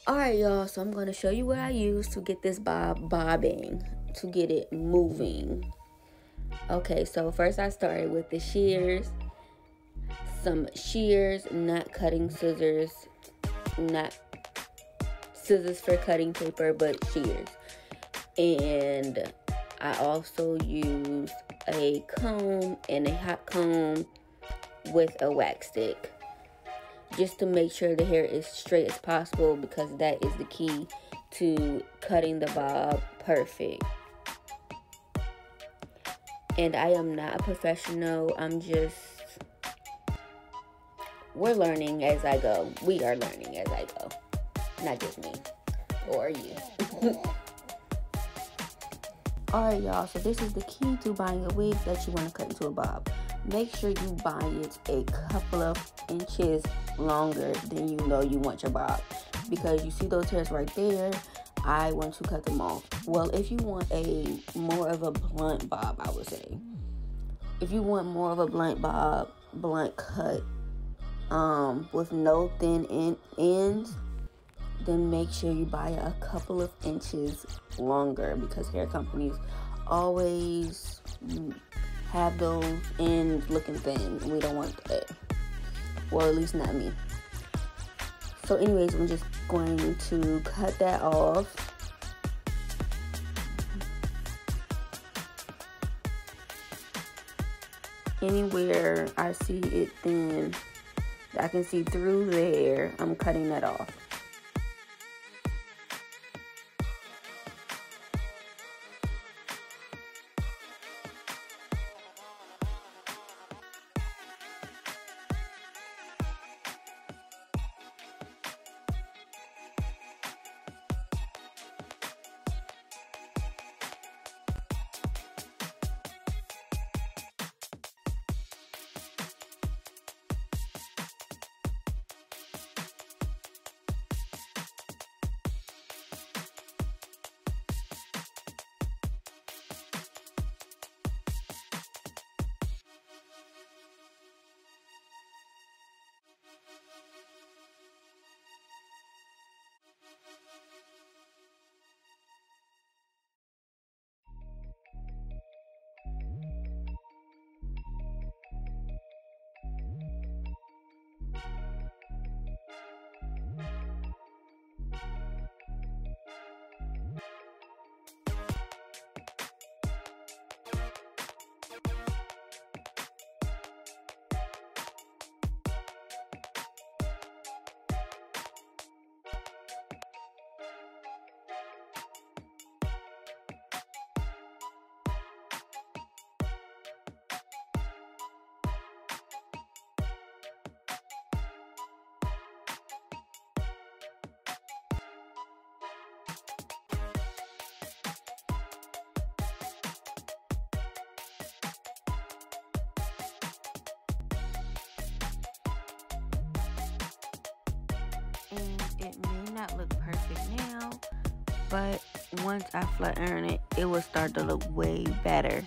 Alright, y'all, so I'm going to show you what I use to get this bobbing, to get it moving. Okay, so first I started with the shears, some shears, not cutting scissors, not scissors for cutting paper, but shears. And I also used a comb and a hot comb with a wax stick, just to make sure the hair is straight as possible, because that is the key to cutting the bob perfect. And I am not a professional. We're learning as I go. We are learning as I go. Not just me or you. Alright, y'all, so this is the key to buying a wig that you want to cut into a bob. Make sure you buy it a couple of inches longer than you know you want your bob, because you see those hairs right there. I want to cut them off. Well, if you want a more of a blunt bob, I would say, if you want more of a blunt bob, blunt cut, with no thin ends, then make sure you buy a couple of inches longer, because hair companies always have those ends looking thin, and we don't want that. Well, at least not me. So anyways, I'm just going to cut that off. Anywhere I see it thin, I can see through there, I'm cutting that off. And it may not look perfect now, but once I flat iron it, it will start to look way better.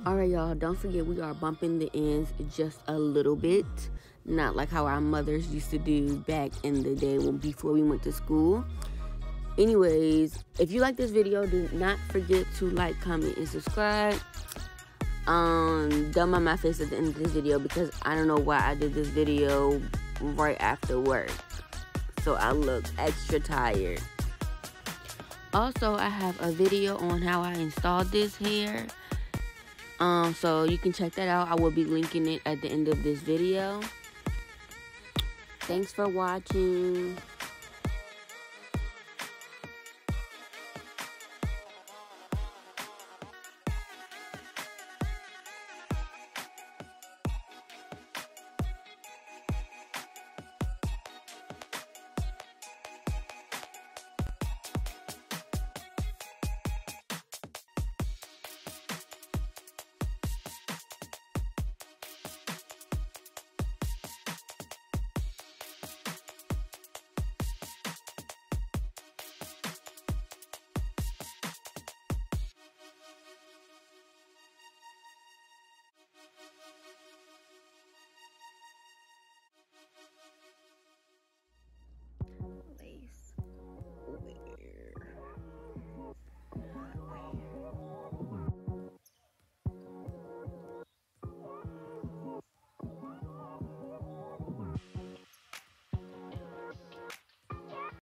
Alright, y'all, don't forget we are bumping the ends just a little bit. Not like how our mothers used to do back in the day before we went to school. Anyways, if you like this video, do not forget to like, comment, and subscribe. Don't mind my face at the end of this video because I don't know why I did this video right after work. So I look extra tired. Also, I have a video on how I installed this hair. So you can check that out. I will be linking it at the end of this video. Thanks for watching.